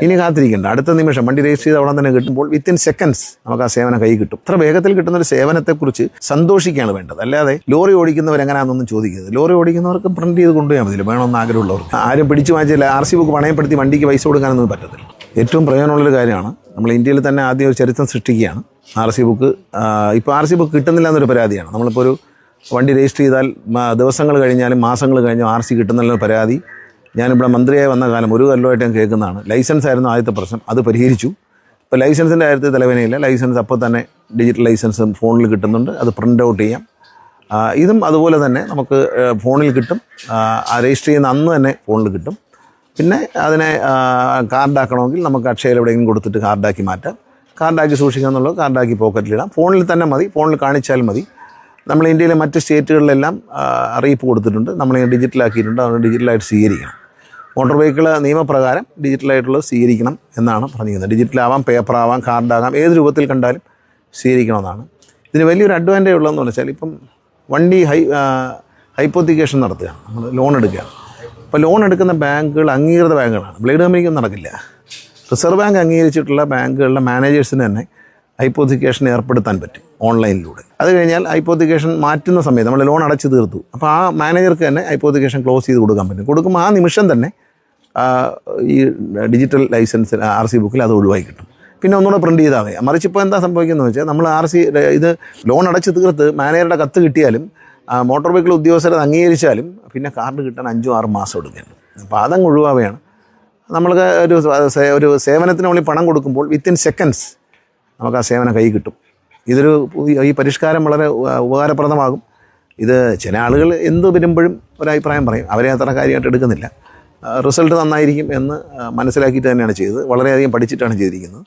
ഇനി കാത്തിരിക്കേണ്ട, അടുത്ത നിമിഷം വണ്ടി രജിസ്റ്റർ ചെയ്ത് അവിടെ തന്നെ കിട്ടുമ്പോൾ വിത്തിൻ സെക്കൻഡ്സ് നമുക്ക് ആ സേവനം കൈ കിട്ടും. ഇത്ര വേഗത്തിൽ കിട്ടുന്ന ഒരു സേവനത്തെക്കുറിച്ച് സന്തോഷിക്കുകയാണ് വേണ്ടത്. അല്ലാതെ ലോറി ഓടിക്കുന്നവരെങ്ങനെയാണെന്നൊന്നും ചോദിക്കരുത്. ലോറി ഓടിക്കുന്നവർക്ക് പ്രിന്റ് ചെയ്ത് കൊണ്ടുപോയാൽ മതി, വേണമെന്ന് ആഗ്രഹമുള്ളവർക്ക്. ആരും പിടിച്ചു വാങ്ങിച്ചില്ല RC ബുക്ക് പണയപ്പെടുത്തി വണ്ടിക്ക് പൈസ കൊടുക്കാനൊന്നും പറ്റത്തില്ല. ഏറ്റവും പ്രയോജനമുള്ളൊരു കാര്യമാണ്. നമ്മൾ ഇന്ത്യയിൽ തന്നെ ആദ്യം ഒരു ചരിത്രം സൃഷ്ടിക്കുകയാണ്. RC ബുക്ക് ഇപ്പോൾ RC ബുക്ക് കിട്ടുന്നില്ല എന്നൊരു പരാതിയാണ്. നമ്മളിപ്പോൾ ഒരു വണ്ടി രജിസ്റ്റർ ചെയ്താൽ ദിവസങ്ങൾ കഴിഞ്ഞാലും മാസങ്ങൾ കഴിഞ്ഞാൽ RC കിട്ടുന്നില്ല പരാതി ഞാനിവിടെ മന്ത്രിയായി വന്ന കാലം ഒരു കൊല്ലമായിട്ട് ഞാൻ കേൾക്കുന്നതാണ്. ലൈസൻസ് ആയിരുന്നു ആദ്യത്തെ പ്രശ്നം, അത് പരിഹരിച്ചു. ഇപ്പോൾ ലൈസൻസിൻ്റെ കാര്യത്തിൽ തലവേനയില്ല. ലൈസൻസ് അപ്പോൾ തന്നെ ഡിജിറ്റൽ ലൈസൻസ് ഫോണിൽ കിട്ടുന്നുണ്ട്, അത് പ്രിൻ്റ് ഔട്ട് ചെയ്യാം. ഇതും അതുപോലെ തന്നെ നമുക്ക് ഫോണിൽ കിട്ടും. രജിസ്റ്റർ ചെയ്യുന്ന അന്ന് തന്നെ ഫോണിൽ കിട്ടും. പിന്നെ അതിനെ കാർഡാക്കണമെങ്കിൽ നമുക്ക് അക്ഷയയിൽ എവിടെയെങ്കിലും കൊടുത്തിട്ട് കാർഡാക്കി മാറ്റാം. കാർഡാക്കി സൂക്ഷിക്കുക എന്നുള്ളത് കാർഡാക്കി പോക്കറ്റിലിടാം. ഫോണിൽ തന്നെ മതി, ഫോണിൽ കാണിച്ചാൽ മതി. നമ്മൾ ഇന്ത്യയിലെ മറ്റ് സ്റ്റേറ്റുകളിലെല്ലാം അറിയിപ്പ് കൊടുത്തിട്ടുണ്ട്, നമ്മൾ ഡിജിറ്റലാക്കിയിട്ടുണ്ട്. അതുകൊണ്ട് ഡിജിറ്റലായിട്ട് സ്വീകരിക്കണം. മോട്ടോർ വെഹിക്കിൾ നിയമപ്രകാരം ഡിജിറ്റലായിട്ടുള്ളത് സ്വീകരിക്കണം എന്നാണ് പറഞ്ഞിരിക്കുന്നത്. ഡിജിറ്റലാവാം, പേപ്പറാവാം, കാർഡാകാം, ഏത് രൂപത്തിൽ കണ്ടാലും സ്വീകരിക്കണമെന്നാണ്. ഇതിന് വലിയൊരു അഡ്വാൻറ്റേജ് ഉള്ളതെന്ന് വെച്ചാൽ ഇപ്പം വണ്ടി ഹൈപ്പോത്തിക്കേഷൻ നടത്തുകയാണ്, നമ്മൾ ലോൺ എടുക്കുകയാണ്. അപ്പോൾ ലോൺ എടുക്കുന്ന ബാങ്കുകൾ അംഗീകൃത ബാങ്കുകളാണ്, ബ്ലേഡ് കമ്പനിക്കൊന്നും നടക്കില്ല. റിസർവ് ബാങ്ക് അംഗീകരിച്ചിട്ടുള്ള ബാങ്കുകളിലെ മാനേജേഴ്സിന് തന്നെ ഹൈപ്പോത്തിക്കേഷൻ ഏർപ്പെടുത്താൻ പറ്റും ഓൺലൈനിലൂടെ. അത് കഴിഞ്ഞാൽ ഹൈപ്പോത്തിക്കേഷൻ മാറ്റുന്ന സമയത്ത് നമ്മൾ ലോൺ അടച്ചു തീർത്തു, അപ്പോൾ ആ മാനേജർക്ക് തന്നെ ഹൈപ്പോത്തിക്കേഷൻ ക്ലോസ് ചെയ്ത് കൊടുക്കാൻ പറ്റും. കൊടുക്കുമ്പോൾ ആ നിമിഷം തന്നെ ഈ ഡിജിറ്റൽ ലൈസൻസ് RC ബുക്കിൽ അത് ഒഴിവായി കിട്ടും. പിന്നെ ഒന്നുകൂടെ പ്രിൻറ്റ് ചെയ്താൽ മതി. മറിച്ചിപ്പോൾ എന്താ സംഭവിക്കുന്നത് വെച്ചാൽ നമ്മൾ ഇത് ലോൺ അടച്ച് തീർത്ത് മാനേജറുടെ കത്ത് കിട്ടിയാലും മോട്ടോർ വെഹിക്കിൾ ഉദ്യോഗസ്ഥർ അംഗീകരിച്ചാലും പിന്നെ കാർഡ് കിട്ടാൻ 5-6 മാസം എടുക്കുകയാണ്. അപ്പോൾ അതങ്ങ് ഒഴിവാവുകയാണ്. നമ്മൾക്ക് ഒരു സേവനത്തിനുള്ളിൽ പണം കൊടുക്കുമ്പോൾ വിത്തിൻ സെക്കൻഡ്സ് നമുക്ക് ആ സേവനം കൈ കിട്ടും. ഈ പരിഷ്കാരം വളരെ ഉപകാരപ്രദമാകും. ഇത് ചില ആളുകൾ എന്ത് വരുമ്പോഴും ഒരഭിപ്രായം പറയും, അവരെ അത്ര കാര്യമായിട്ട് എടുക്കുന്നില്ല. റിസൾട്ട് നന്നായിരിക്കും എന്ന് മനസ്സിലാക്കിയിട്ട് തന്നെയാണ് ചെയ്തത്. വളരെയധികം പഠിച്ചിട്ടാണ് ചെയ്തിരിക്കുന്നത്.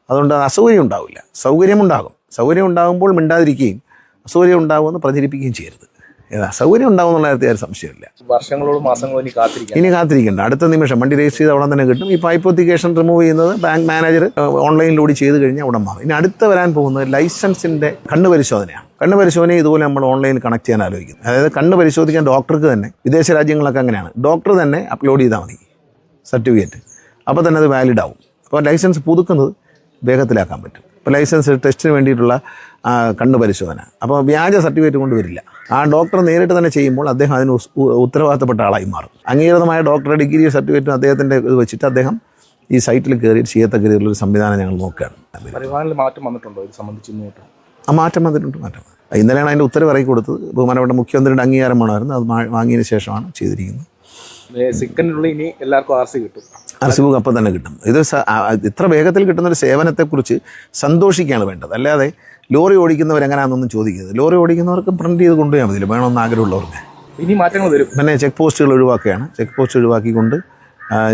അതുകൊണ്ട് അസൗകര്യം ഉണ്ടാവില്ല, സൗകര്യമുണ്ടാകും. സൗകര്യം ഉണ്ടാകുമ്പോൾ മിണ്ടാതിരിക്കുകയും അസൗകര്യം ഉണ്ടാകുമെന്ന് പ്രചരിപ്പിക്കുകയും ചെയ്യരുത്. സൗകര്യം ഉണ്ടാവും എന്നുള്ള കാര്യത്തിൽ ആരും സംശയമില്ല. വർഷങ്ങളോട് മാസങ്ങളോ ഇനി കാത്തിരിക്കേണ്ട, അടുത്ത നിമിഷം വണ്ടി രജിസ്റ്റർ ചെയ്ത് അവിടെ തന്നെ കിട്ടും. ഇപ്പോൾ ഹൈപ്പോത്തിക്കേഷൻ റിമൂവ് ചെയ്യുന്നത് ബാങ്ക് മാനേജർ ഓൺലൈനിലൂടെ ചെയ്ത് കഴിഞ്ഞാൽ ഉടൻ മാറും. ഇനി അടുത്ത വരാൻ പോകുന്നത് ലൈസൻസിൻ്റെ കണ്ണ് പരിശോധനയാണ്. കണ്ണ് പരിശോധന ഇതുപോലെ നമ്മൾ ഓൺലൈനിൽ കണക്ട് ചെയ്യാൻ ആലോചിക്കുന്നത്. അതായത് കണ്ണ് പരിശോധിക്കാൻ ഡോക്ടർക്ക് തന്നെ, വിദേശ രാജ്യങ്ങളൊക്കെ അങ്ങനെയാണ്, ഡോക്ടർ തന്നെ അപ്ലോഡ് ചെയ്താൽ മതി സർട്ടിഫിക്കറ്റ്, അപ്പോൾ തന്നെ അത് വാലിഡ് ആവും. അപ്പോൾ ലൈസൻസ് പുതുക്കുന്നത് വേഗത്തിലാക്കാൻ പറ്റും. ഇപ്പോൾ ലൈസൻസ് ടെസ്റ്റിന് വേണ്ടിയിട്ടുള്ള കണ്ണ് പരിശോധന, അപ്പോൾ വ്യാജ സർട്ടിഫിക്കറ്റ് കൊണ്ട് വരില്ല. ആ ഡോക്ടർ നേരിട്ട് തന്നെ ചെയ്യുമ്പോൾ അദ്ദേഹം അതിന് ഉത്തരവാദിത്തപ്പെട്ട ആളായി മാറും. അംഗീകൃതമായ ഡോക്ടറുടെ ഡിഗ്രി സർട്ടിഫിക്കറ്റും അദ്ദേഹത്തിൻ്റെ ഇത് വെച്ചിട്ട് അദ്ദേഹം ഈ സൈറ്റിൽ കയറി ചെയ്യത്തക്ക രീതിയിലൊരു സംവിധാനം ഞങ്ങൾ നോക്കുകയാണ്. പരിവാഹനിൽ മാറ്റം വന്നിട്ടുണ്ടോ ഇത് സംബന്ധിച്ച്? മാറ്റം വന്നിട്ടുണ്ട്. ഇന്നലെയാണ് അതിൻ്റെ ഉത്തരവ് ഇറക്കി കൊടുത്തത്. ബഹുമാനപ്പെട്ട മുഖ്യമന്ത്രിയുടെ അംഗീകാരം വേണമായിരുന്നു, അത് വാങ്ങിയതിന് ശേഷമാണ് ചെയ്തിരിക്കുന്നത്. സെക്കൻഡിനുള്ളിൽ ഇനി എല്ലാവർക്കും RC കിട്ടും, RC ബുക്ക് അപ്പം തന്നെ കിട്ടും. ഇത്ര വേഗത്തിൽ കിട്ടുന്നൊരു സേവനത്തെക്കുറിച്ച് സന്തോഷിക്കുകയാണ് വേണ്ടത്. അല്ലാതെ ലോറി ഓടിക്കുന്നവരെങ്ങനെയാണെന്നൊന്നും ചോദിക്കരുത്. ലോറി ഓടിക്കുന്നവർക്ക് പ്രിൻറ്റ് ചെയ്ത് കൊണ്ടുപോയാൽ മതി, വേണമെന്ന് ആഗ്രഹമുള്ളവർക്ക്. ഇനി മാറ്റങ്ങൾ വരും. പിന്നെ ചെക്ക് പോസ്റ്റുകൾ ഒഴിവാക്കുകയാണ്. ചെക്ക് പോസ്റ്റ് ഒഴിവാക്കിക്കൊണ്ട്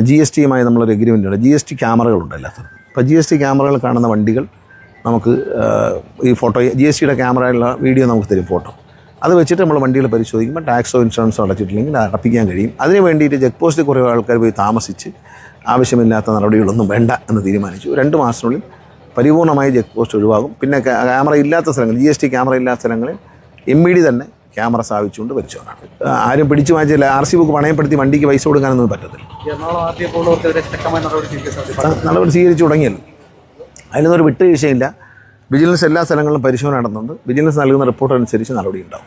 GSTയുമായി നമ്മളൊരു എഗ്രിമെൻ്റ് ഉണ്ട്. GST ക്യാമറകളുണ്ട് എല്ലാത്തിനും. അപ്പോൾ GST ക്യാമറകൾ കാണുന്ന വണ്ടികൾ നമുക്ക് ഈ ഫോട്ടോ GSTയുടെ ക്യാമറയുള്ള വീഡിയോ നമുക്ക് തരും, ഫോട്ടോ. അത് വെച്ചിട്ട് നമ്മൾ വണ്ടികൾ പരിശോധിക്കുമ്പോൾ ടാക്സോ ഇൻഷുറൻസോ അടച്ചിട്ടില്ലെങ്കിൽ അത് അടപ്പിക്കാൻ കഴിയും. അതിന് വേണ്ടിയിട്ട് ചെക്ക് പോസ്റ്റിൽ കുറേ ആൾക്കാർ പോയി താമസിച്ച് ആവശ്യമില്ലാത്ത നടപടികളൊന്നും വേണ്ട എന്ന് തീരുമാനിച്ചു. 2 മാസത്തിനുള്ളിൽ പരിപൂർണമായി ചെക്ക് പോസ്റ്റ് ഒഴിവാകും. പിന്നെ ക്യാമറ ഇല്ലാത്ത സ്ഥലങ്ങളിൽ, GST ക്യാമറ ഇല്ലാത്ത സ്ഥലങ്ങളിൽ MVD തന്നെ ക്യാമറ സ്ഥാപിച്ചുകൊണ്ട് പരിശോധന. ആരും പിടിച്ചു വാങ്ങിച്ചില്ല RC ബുക്ക് പണയപ്പെടുത്തി വണ്ടിക്ക് പൈസ കൊടുക്കാനൊന്നും പറ്റത്തില്ല. നടപടി സ്വീകരിച്ചു തുടങ്ങിയല്ലോ, അതിനൊന്നും ഒരു വിട്ടുവീഴ്ചയില്ല. വിജിലൻസ് എല്ലാ സ്ഥലങ്ങളിലും പരിശോധന നടത്തുന്നുണ്ട്. വിജിലൻസ് നൽകുന്ന റിപ്പോർട്ട് അനുസരിച്ച് നടപടി ഉണ്ടാവും.